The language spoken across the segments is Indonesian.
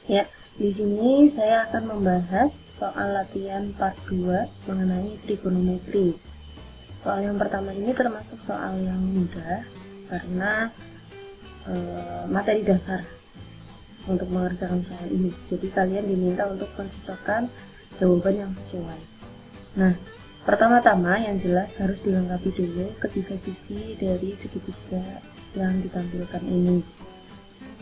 Ya, di sini saya akan membahas soal latihan part 2 mengenai trigonometri. Soal yang pertama ini termasuk soal yang mudah karena materi dasar untuk mengerjakan soal ini. Jadi kalian diminta untuk mencocokkan jawaban yang sesuai. Nah, pertama-tama yang jelas harus dilengkapi dulu ketiga sisi dari segitiga yang ditampilkan ini.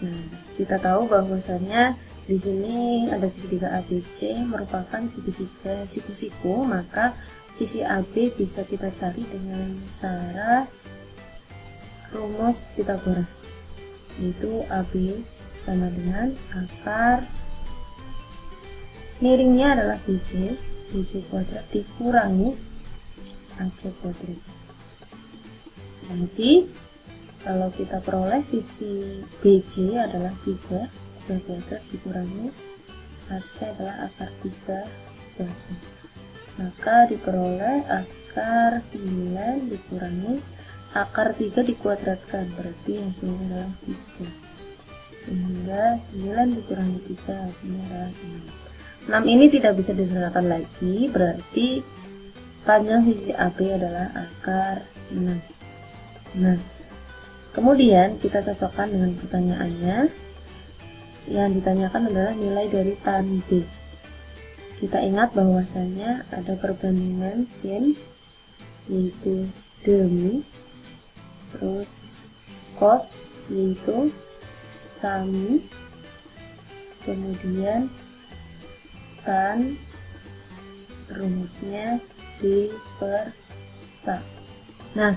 Nah, kita tahu bahwasannya di sini ada segitiga ABC merupakan segitiga siku-siku, maka sisi AB bisa kita cari dengan cara rumus Pythagoras, yaitu AB sama dengan akar miringnya adalah BC kuadrat dikurangi AC kuadrat. Nanti kalau kita peroleh sisi BC adalah 3 kuadrat dikurangi AC adalah akar 3 kuadrat, maka diperoleh akar 9 dikurangi akar 3 dikuadratkan, berarti hasilnya adalah 3, sehingga 9 dikurangi 3 hasilnya adalah 6. 6 ini tidak bisa disederhanakan lagi, berarti panjang sisi AB adalah akar 6. Nah, kemudian kita cocokkan dengan pertanyaannya. Yang ditanyakan adalah nilai dari tan B. Kita ingat bahwasanya ada perbandingan sin, yaitu demi, terus cos, yaitu sami, kemudian tan, rumusnya D per sa. Nah,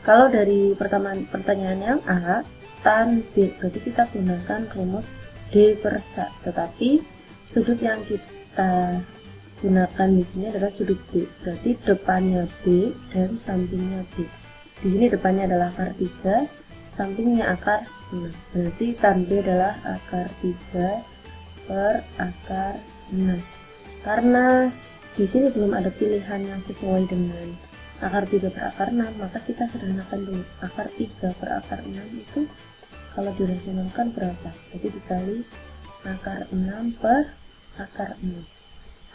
kalau dari pertanyaan yang A, tan B, berarti kita gunakan rumus D per sa, tetapi sudut yang kita gunakan di sini adalah sudut B, berarti depannya B dan sampingnya B. Di sini depannya adalah akar 3, sampingnya akar 6, berarti tan B adalah akar 3 per akar 6. Karena di sini belum ada pilihan yang sesuai dengan akar 3 per akar 6, maka kita sederhanakan dulu. Akar 3 per akar 6 itu kalau dirasionalkan berapa? Jadi dikali akar 6 per akar 6.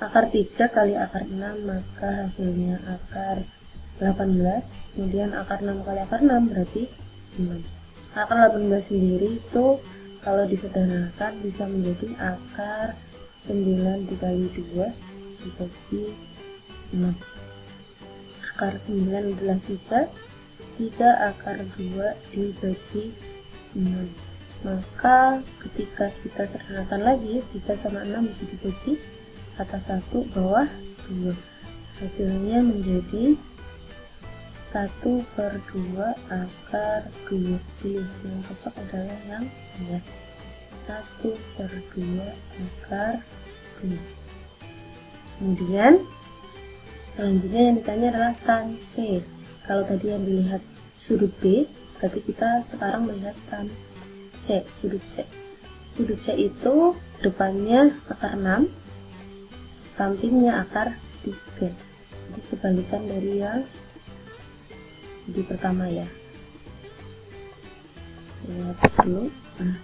Akar 3 kali akar 6, maka hasilnya akar 18. Kemudian akar 6 kali akar 6 berarti 6. Akar 18 sendiri itu kalau disederhanakan bisa menjadi akar 9 dikali 2 dibagi 6. Akar 9 adalah 3 akar 2 dibagi 6. Maka ketika kita sederhanakan lagi, 3 sama 6 bisa dibagi atas 1 bawah 2, hasilnya menjadi 1 per 2 akar 2. Pilih yang cocok adalah yang ya, 1 per 2 akar 2. Kemudian selanjutnya yang ditanya adalah tan C. Kalau tadi yang dilihat sudut B, berarti kita sekarang melihat tan C, sudut C. Sudut C itu depannya akar 6, sampingnya akar 3. Jadi kebalikan dari yang di pertama ya. Lihat dulu. Nah,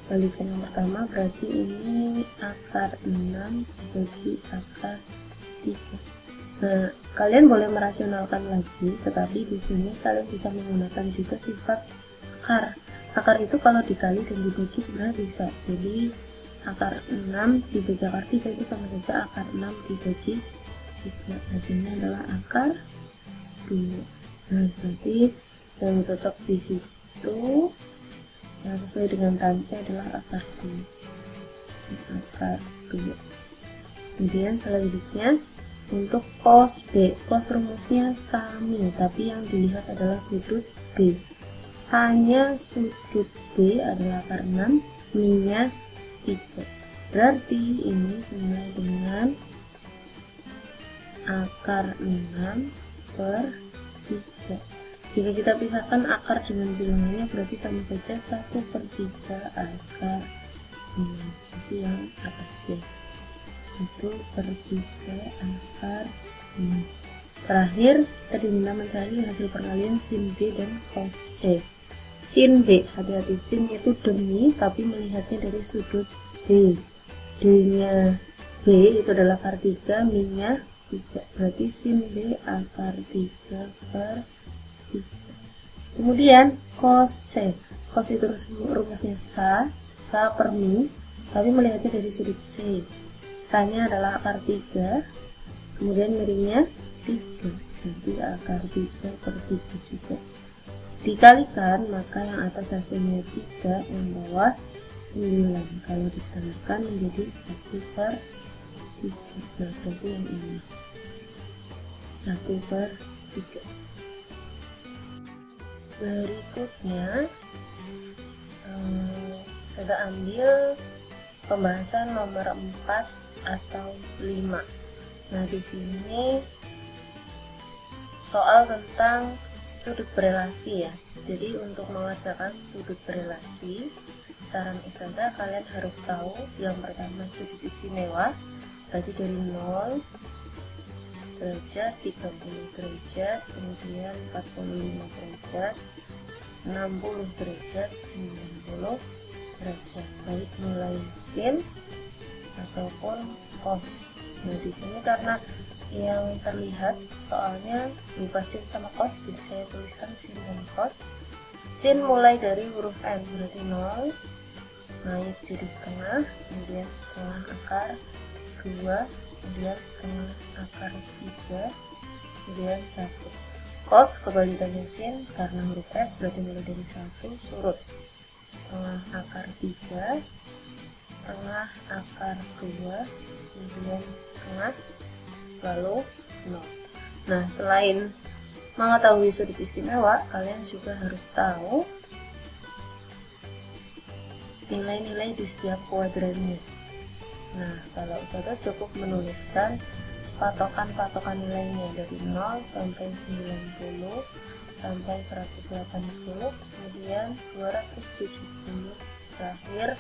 kebalikan yang pertama berarti ini akar 6 dibagi akar 3. Nah, kalian boleh merasionalkan lagi, tetapi di sini kalian bisa menggunakan juga sifat akar. Akar itu kalau dikali dan dibagi sebenarnya bisa. Jadi akar 6 dibagi akar 3 itu sama saja akar 6 dibagi 3. Hasilnya adalah akar 2. Nah, berarti yang cocok di situ yang sesuai dengan tan C adalah akar 2. Akar 2. Kemudian selanjutnya untuk cos B, cos rumusnya sami, tapi yang dilihat adalah sudut B. Sanya sudut B adalah akar 6, mi-nya 3. Berarti ini senilai dengan akar 6 per 3. Jika kita pisahkan akar dengan bilangannya berarti sama saja 1 per 3 akar 6. Itu yang atas ya. 1 per 3 akar 6. Terakhir, kita diminta mencari hasil perkalian sin B dan cos C. sin B. Hati-hati, sin itu demi, tapi melihatnya dari sudut B. D-nya B itu adalah akar 3, min-nya 3. Berarti sin B akar 3 per 3. Kemudian cos C. Cos itu rumusnya sa per mi, tapi melihatnya dari sudut C. Sa-nya adalah akar 3, kemudian miringnya 3. Jadi akar 3 per 3 juga. Dikalikan, maka yang atas hasilnya 3, yang bawah 9. Kalau disetengahkan menjadi 1 per 3. Nah, berarti yang ini 1 per 3. Berikutnya saya ambil pembahasan nomor 4 atau 5. Nah, di sini soal tentang sudut berelasi ya. Jadi untuk mengerjakan sudut berelasi, saran ustazah kalian harus tahu yang pertama sudut istimewa, berarti dari 0 derajat, 30 derajat, kemudian 45 derajat, 60 derajat, 90 derajat, baik nilai sin ataupun cos. Nah, di sini karena yang terlihat soalnya berupa sin sama cos, jadi saya tuliskan sin dan cos. Sin mulai dari huruf n, berarti 0, naik jadi setengah, kemudian setengah akar 2, kemudian setengah akar 3, kemudian 1. Cos kebalikannya sin, karena huruf s berarti mulai dari 1 surut, setengah akar 3, setengah akar 2, kemudian setengah, lalu 0. Nah, selain mengetahui sudut istimewa, kalian juga harus tahu nilai-nilai di setiap kuadrannya. Nah, kalau ustazah cukup menuliskan patokan-patokan nilainya dari 0 sampai 90 sampai 180, kemudian 270, terakhir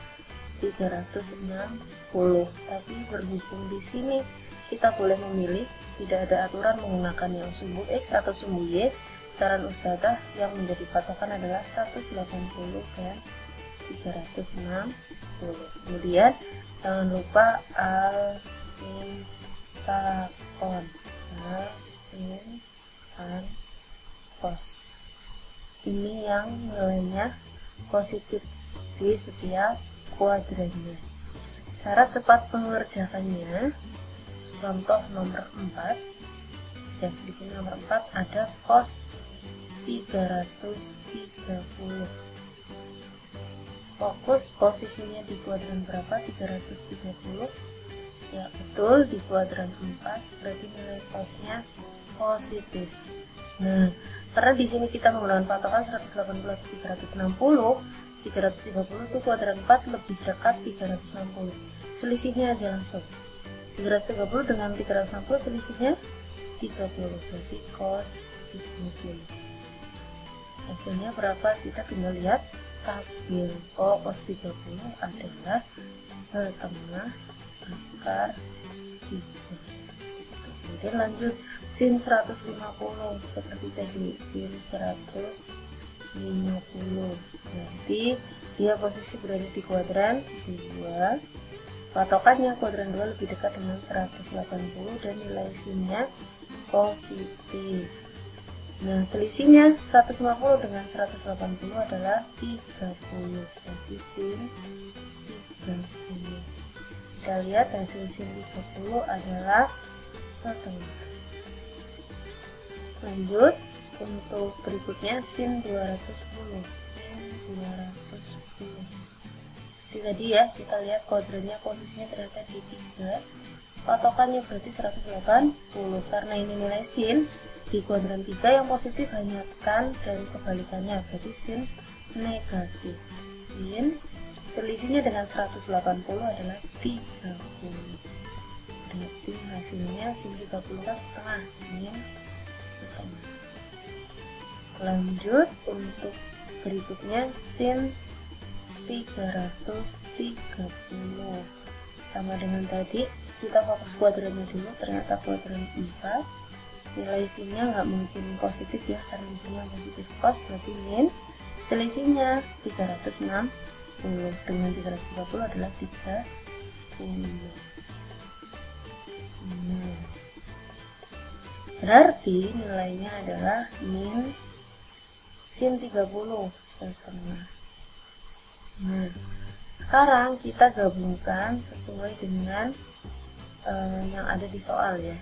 360. Tapi berhubung di sini kita boleh memilih, tidak ada aturan menggunakan yang sumbu X atau sumbu Y, saran ustazah yang menjadi patokan adalah 180 dan 360. Kemudian jangan lupa al-sin-ta-kon, cos. Ini yang nilainya positif di setiap kuadrannya. Syarat cepat mengerjakannya, contoh nomor 4. Ya, di sini nomor 4 ada cos 330. Fokus posisinya di kuadran berapa? 330. Ya, betul, di kuadran 4, berarti nilai cosnya positif. Nah, karena di sini kita menggunakan patokan 180 360, 330 itu kuadran 4 lebih dekat 360. Selisihnya aja langsung. 330 dengan 360 selisihnya 30, berarti cos 30. Hasilnya berapa? Kita tinggal lihat tabel. Oh, cos 30 adalah setengah akar 3. Kemudian lanjut sin 150, seperti tadi sin 150, berarti dia posisi berada di kuadran 2. Patokannya kuadran 2 lebih dekat dengan 180 dan nilai sinnya positif. Nah, selisihnya 150 dengan 180 adalah 30, jadi sin 30. Kita lihat hasil sin 30 adalah setengah. Lanjut untuk berikutnya sin 210. Sin 210. Tadi ya, kita lihat kuadrannya posisinya ternyata di 3. Patokannya berarti 180. Karena ini nilai sin di kuadran 3, yang positif hanya kan dan kebalikannya, berarti sin negatif. Sin selisihnya dengan 180 adalah 30. Berarti hasilnya sin 30 kan setengah, ini setengah. Lanjut untuk berikutnya sin 330. Sama dengan tadi, kita fokus kuadrannya dulu, ternyata kuadran 4. Nilai sinnya nggak mungkin positif ya, karena di sini yang positif cos berarti min. Selisihnya 360 dengan 330 adalah 30. Berarti nilainya adalah min sin 30 setengah. Nah, sekarang kita gabungkan sesuai dengan yang ada di soal ya.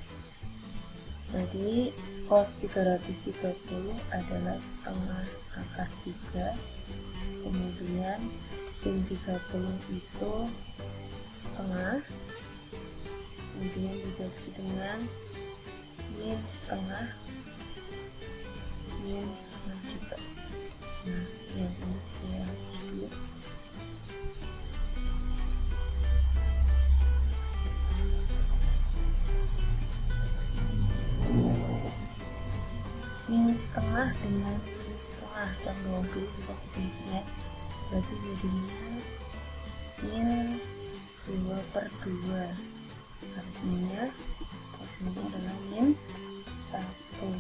Jadi cos 330 adalah setengah akar 3, kemudian sin 30 itu setengah, kemudian dibagi dengan min setengah juga. Nah, yang ini saya dulu. Min setengah dengan min setengah yang 20 bisa kita, berarti jadinya min 2/2, artinya hasilnya adalah min 1.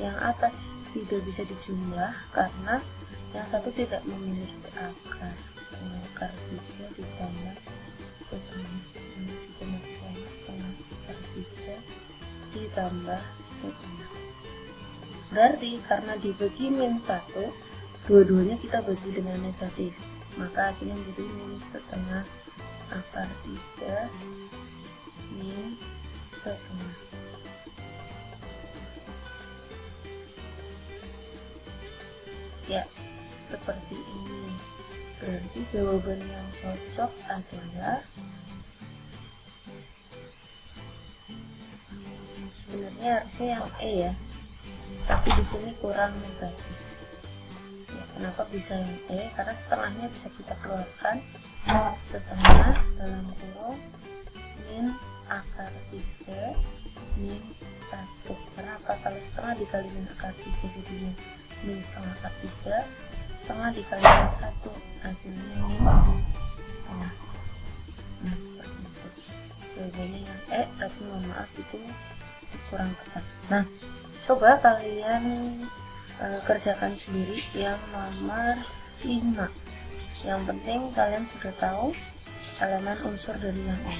Yang atas tidak bisa dijumlah karena yang satu tidak memiliki akar. Akar 3 ditambah setengah, ini juga masih sama, setengah akar 3 ditambah setengah. Berarti karena dibagi min 1, dua-duanya kita bagi dengan negatif, maka hasilnya menjadi min setengah akar 3 min setengah. Ya, seperti ini. Berarti jawaban yang cocok adalah sebenarnya harusnya yang E ya, tapi di sini kurang negatif. Ya, kenapa bisa yang E? Karena setengahnya bisa kita keluarkan, setengah dalam kurung min akar 3 min 1. Kenapa? Kalau setengah dikali min akar 3 jadinya min setengah akar 3, setengah dikali min 1 hasilnya min setengah. Nah, seperti itu jawabannya yang E, tapi mohon maaf itu kurang tepat. Nah, coba kalian kerjakan sendiri yang nomor 5. Yang penting kalian sudah tahu elemen unsur dari yang E.